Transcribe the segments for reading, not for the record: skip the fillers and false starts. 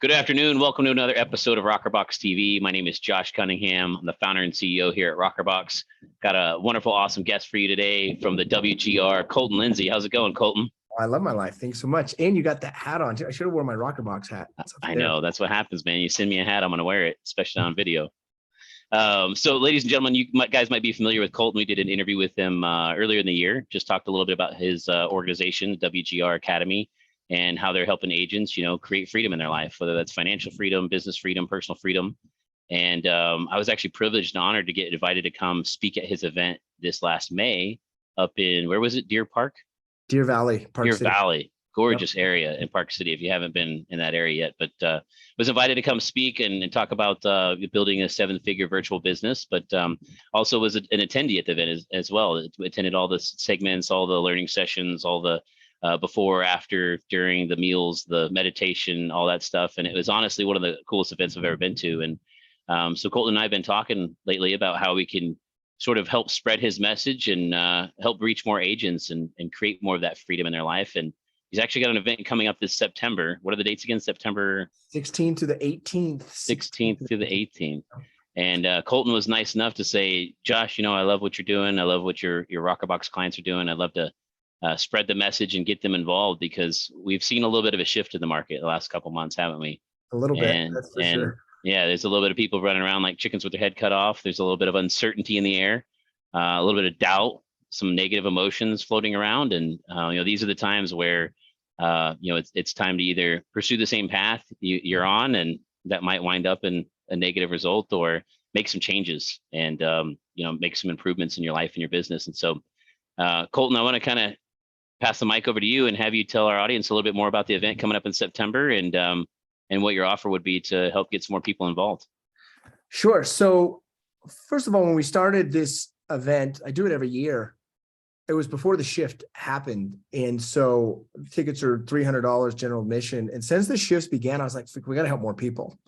Good afternoon. Welcome to another episode of Rockerbox TV. My name is Josh Cunningham. I'm the founder and CEO here at Rockerbox. Got a wonderful, awesome guest for you today from the WGR, Colton Lindsay. How's it going, Colton? I love my life. Thanks so much. And you got that hat on too. I should have worn my Rockerbox hat. I know. That's what happens, man. You send me a hat, I'm going to wear it, especially on video. So ladies and gentlemen, guys might be familiar with Colton. We did an interview with him earlier in the year. Just talked a little bit about his organization, WGR Academy, and how they're helping agents, create freedom in their life, whether that's financial freedom, business freedom, personal freedom. And I was actually privileged and honored to get invited to come speak at his event this last May up in, where was it? Deer Park? Deer Valley, Park City. Valley, gorgeous area in Park City. If you haven't been in that area yet, but was invited to come speak and talk about building a 7-figure virtual business, but also was an attendee at the event as well. Attended all the segments, all the learning sessions, all the before, after, during, the meals, the meditation, all that stuff. And it was honestly one of the coolest events I've ever been to. And so Colton and I have been talking lately about how we can sort of help spread his message and help reach more agents and create more of that freedom in their life. And he's actually got an event coming up this September. What are the dates again? September 16th to the 18th. 16th to the 18th. And Colton was nice enough to say, Josh, I love what you're doing. I love what your Rockerbox clients are doing. I'd love to spread the message and get them involved, because we've seen a little bit of a shift in the market the last couple of months, haven't we? A little bit, that's for sure. Yeah, there's a little bit of people running around like chickens with their head cut off. There's a little bit of uncertainty in the air, a little bit of doubt, some negative emotions floating around. And, these are the times where, it's time to either pursue the same path you're on, and that might wind up in a negative result, or make some changes and, make some improvements in your life and your business. And so, Colton, I want to kind of pass the mic over to you and have you tell our audience a little bit more about the event coming up in September and what your offer would be to help get some more people involved. Sure. So first of all, when we started this event, I do it every year. It was before the shift happened. And so tickets are $300 general admission. And since the shifts began, I was like, we got to help more people.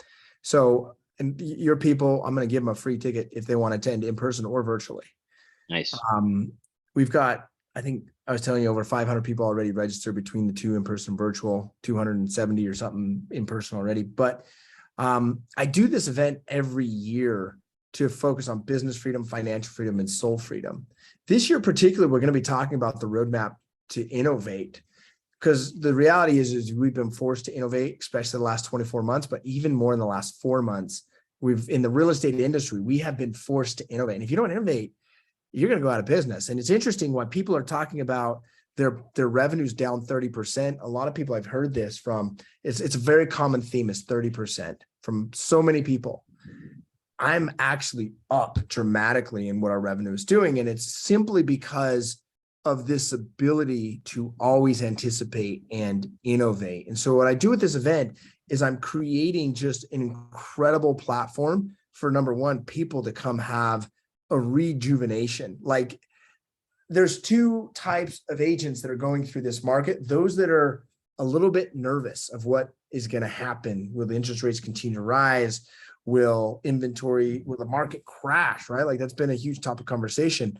So, and your people, I'm going to give them a free ticket if they want to attend in person or virtually. Nice. We've got, I think I was telling you, over 500 people already registered between the two in-person virtual, 270 or something in person already. But I do this event every year to focus on business freedom, financial freedom, and soul freedom. This year particularly, we're going to be talking about the roadmap to innovate, because the reality is we've been forced to innovate, especially the last 24 months, but even more in the last 4 months. In the real estate industry, we have been forced to innovate. And if you don't innovate, you're going to go out of business. And it's interesting when people are talking about their revenues down 30%. A lot of people I've heard this from, it's a very common theme, is 30% from so many people. I'm actually up dramatically in what our revenue is doing. And it's simply because of this ability to always anticipate and innovate. And so what I do with this event is I'm creating just an incredible platform for, number one, people to come have a rejuvenation. Like, there's two types of agents that are going through this market. Those that are a little bit nervous of what is going to happen. Will the interest rates continue to rise? Will the market crash, right? Like, that's been a huge topic of conversation.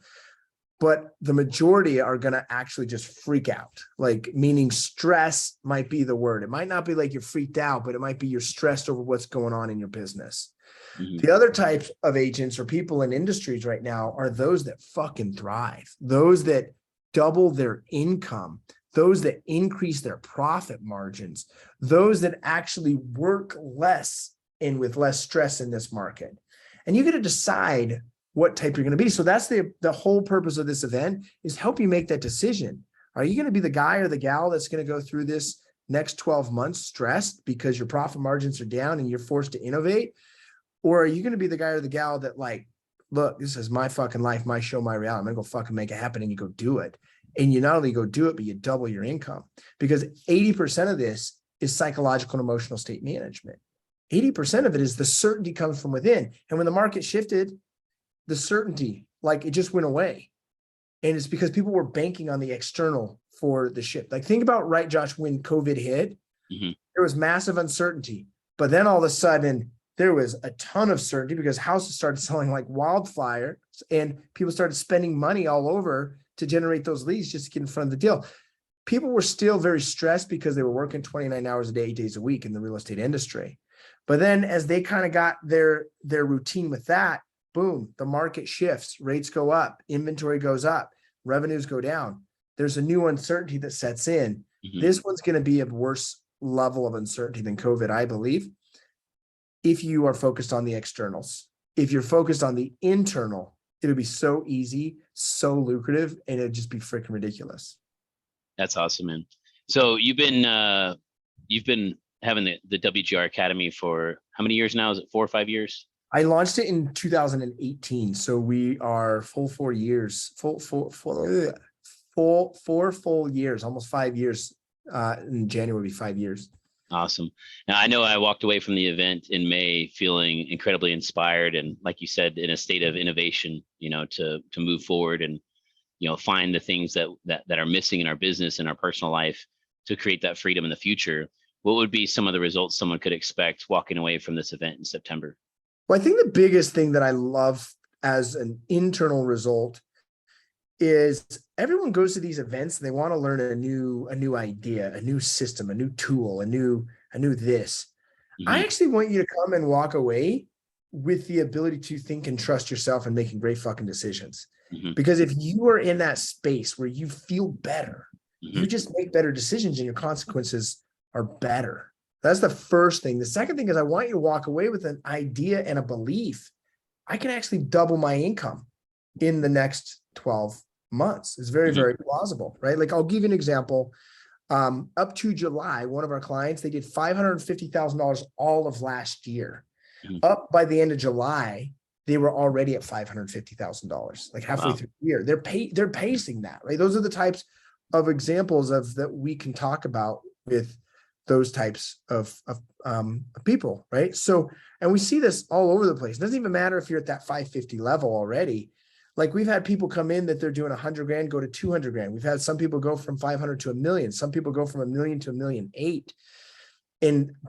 But the majority are going to actually just freak out, like, meaning stress might be the word. It might not be like you're freaked out, but it might be you're stressed over what's going on in your business. Mm-hmm. The other types of agents or people in industries right now are those that fucking thrive, those that double their income, those that increase their profit margins, those that actually work less and with less stress in this market. And you got to decide what type you're going to be. So that's the whole purpose of this event, is help you make that decision. Are you going to be the guy or the gal that's going to go through this next 12 months stressed because your profit margins are down and you're forced to innovate? Or are you going to be the guy or the gal that, like, look, this is my fucking life, my show, my reality. I'm going to go fucking make it happen. And you go do it. And you not only go do it, but you double your income, because 80% of this is psychological and emotional state management. 80% of it is the certainty comes from within. And when the market shifted, the certainty, like, it just went away. And it's because people were banking on the external for the shift. Like, think about, right, Josh, when COVID hit, there was massive uncertainty, but then all of a sudden there was a ton of certainty because houses started selling like wildfire and people started spending money all over to generate those leads just to get in front of the deal. people were still very stressed because they were working 29 hours a day, 8 days a week in the real estate industry. But then as they kind of got their routine with that, boom, the market shifts, rates go up, inventory goes up, revenues go down. There's a new uncertainty that sets in. This one's going to be a worse level of uncertainty than COVID, I believe, if you are focused on the externals. If you're focused on the internal, it'll be so easy, so lucrative, and it'd just be freaking ridiculous. That's awesome, man. So you've been having the WGR Academy for how many years now? Is it 4 or 5 years? I launched it in 2018. So we are full 4 years, full 4 full years, almost 5 years. In January will be 5 years. Awesome. Now I know I walked away from the event in May feeling incredibly inspired and, like you said, in a state of innovation, to move forward and, find the things that are missing in our business and our personal life to create that freedom in the future. What would be some of the results someone could expect walking away from this event in September? Well, I think the biggest thing that I love as an internal result is everyone goes to these events and they want to learn a new idea, a new system, a new tool, a new this. I actually want you to come and walk away with the ability to think and trust yourself and making great fucking decisions. Because if you are in that space where you feel better, you just make better decisions and your consequences are better. That's the first thing. The second thing is I want you to walk away with an idea and a belief. I can actually double my income in the next 12 months. It's very, very plausible, right? Like I'll give you an example. Up to July, one of our clients, they did $550,000 all of last year. Up by the end of July, they were already at $550,000, like halfway through the year. They're pacing that, right? Those are the types of examples of that we can talk about with those types of people, right? So, and we see this all over the place. It doesn't even matter if you're at that 550 level already. Like we've had people come in that they're doing 100 grand, go to 200 grand. We've had some people go from 500 to $1 million. Some people go from $1 million to $1.8 million.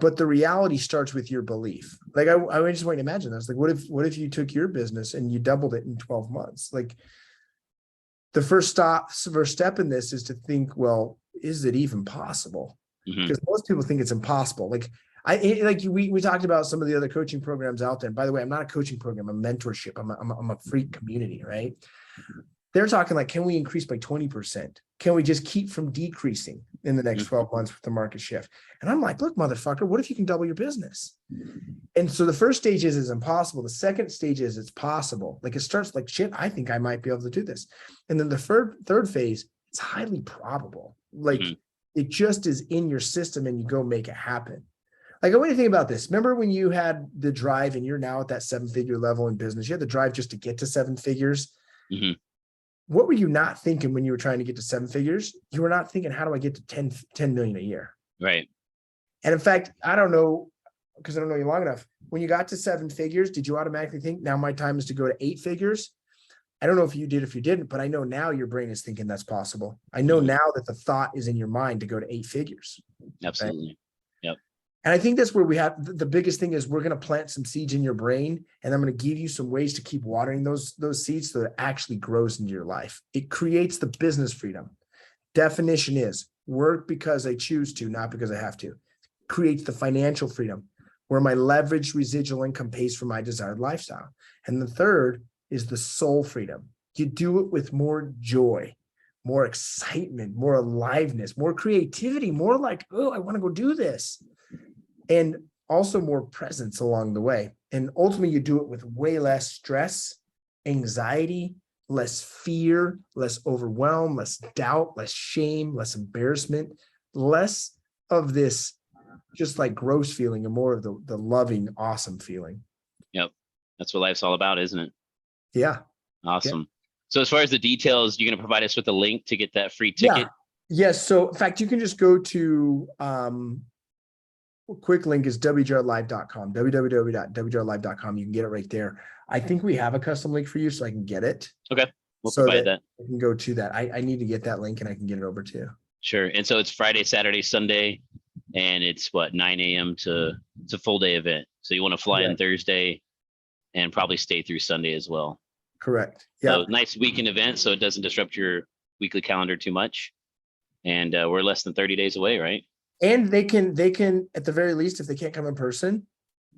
But the reality starts with your belief. Like I just want to imagine this. Like, what if you took your business and you doubled it in 12 months? Like the first step in this is to think, well, is it even possible? Because most people think it's impossible. Like we talked about some of the other coaching programs out there. And by the way, I'm not a coaching program, I'm a mentorship. I'm a free community, right? They're talking like, can we increase by 20%? Can we just keep from decreasing in the next 12 months with the market shift? And I'm like, look, motherfucker, what if you can double your business? And so the first stage is impossible. The second stage is it's possible. Like it starts like, shit, I think I might be able to do this. And then the third phase, it's highly probable. Like it just is in your system and you go make it happen. Like I want you to think about this. Remember when you had the drive and you're now at that 7-figure level in business, you had the drive just to get to 7 figures. What were you not thinking when you were trying to get to 7 figures? You were not thinking, how do I get to 10 million a year? Right. And in fact, I don't know, because I don't know you long enough. When you got to 7 figures, did you automatically think now my time is to go to 8 figures? I don't know if you did, if you didn't, but I know now your brain is thinking that's possible. I know now that the thought is in your mind to go to 8 figures. Absolutely. Right? Yep. And I think that's where we have the biggest thing is we're going to plant some seeds in your brain, and I'm going to give you some ways to keep watering those seeds so that it actually grows into your life. It creates the business freedom. Definition is work because I choose to, not because I have to. Creates the financial freedom where my leveraged residual income pays for my desired lifestyle. And the third is the soul freedom. You do it with more joy, more excitement, more aliveness, more creativity, more like, oh, I want to go do this. And also more presence along the way. And ultimately, you do it with way less stress, anxiety, less fear, less overwhelm, less doubt, less shame, less embarrassment, less of this just like gross feeling and more of the loving, awesome feeling. Yep. That's what life's all about, isn't it? Yeah. Awesome. Yeah. So as far as the details, you're going to provide us with a link to get that free ticket? Yeah. Yes. So in fact, you can just go to, quick link is WGRlive.com, www.wgrlive.com. You can get it right there. I think we have a custom link for you so I can get it. Okay. We'll provide that. You can go to that. I need to get that link and I can get it over to you. Sure. And so it's Friday, Saturday, Sunday, and it's what, 9 a.m. it's a full day event. So you want to fly in Thursday and probably stay through Sunday as well. Correct. Yeah. So nice weekend event so it doesn't disrupt your weekly calendar too much. and we're less than 30 days away, right? And they can at the very least, if they can't come in person,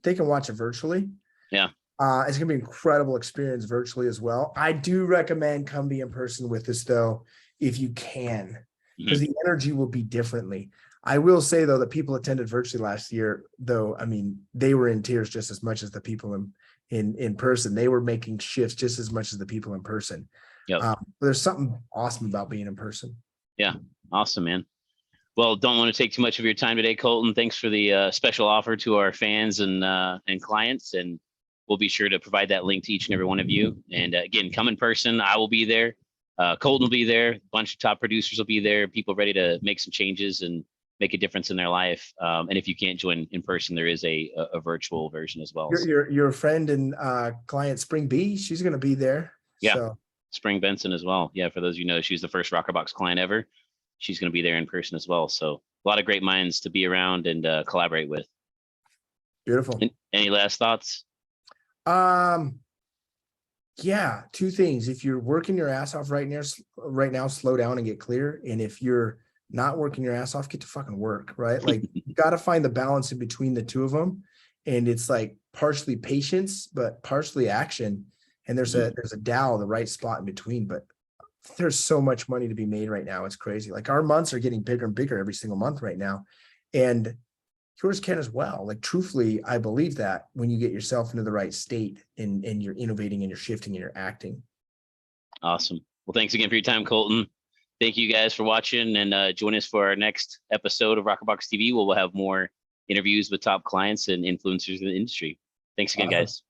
they can watch it virtually. Yeah. It's gonna be an incredible experience virtually as well. I do recommend come be in person with us though, if you can, because the energy will be differently. I will say though that people attended virtually last year, though. I mean, they were in tears just as much as the people in person. They were making shifts just as much as the people in person. Yep. There's something awesome about being in person. Yeah. Awesome, man. Well, don't want to take too much of your time today, Colton. Thanks for the special offer to our fans and clients, and we'll be sure to provide that link to each and every one of you. And again, come in person. I will be there. Colton will be there. A bunch of top producers will be there. People ready to make some changes and make a difference in their life. And if you can't join in person, there is a virtual version as well. Your friend and client Spring B, she's going to be there. Yeah, so. Spring Benson as well. Yeah, for those of you know, she's the first Rockerbox client ever. She's going to be there in person as well. So a lot of great minds to be around and collaborate with. Beautiful. Any last thoughts? Yeah, two things. If you're working your ass off right now, slow down and get clear. And if you're not working your ass off, get to fucking work, right? Like you got to find the balance in between the two of them. And it's like partially patience, but partially action. And there's a Dow, the right spot in between, but there's so much money to be made right now. It's crazy. Like our months are getting bigger and bigger every single month right now. And yours can as well. Like truthfully, I believe that when you get yourself into the right state and you're innovating and you're shifting and you're acting. Awesome. Well, thanks again for your time, Colton. Thank you guys for watching, and join us for our next episode of Rockerbox TV, where we'll have more interviews with top clients and influencers in the industry. Thanks again, guys.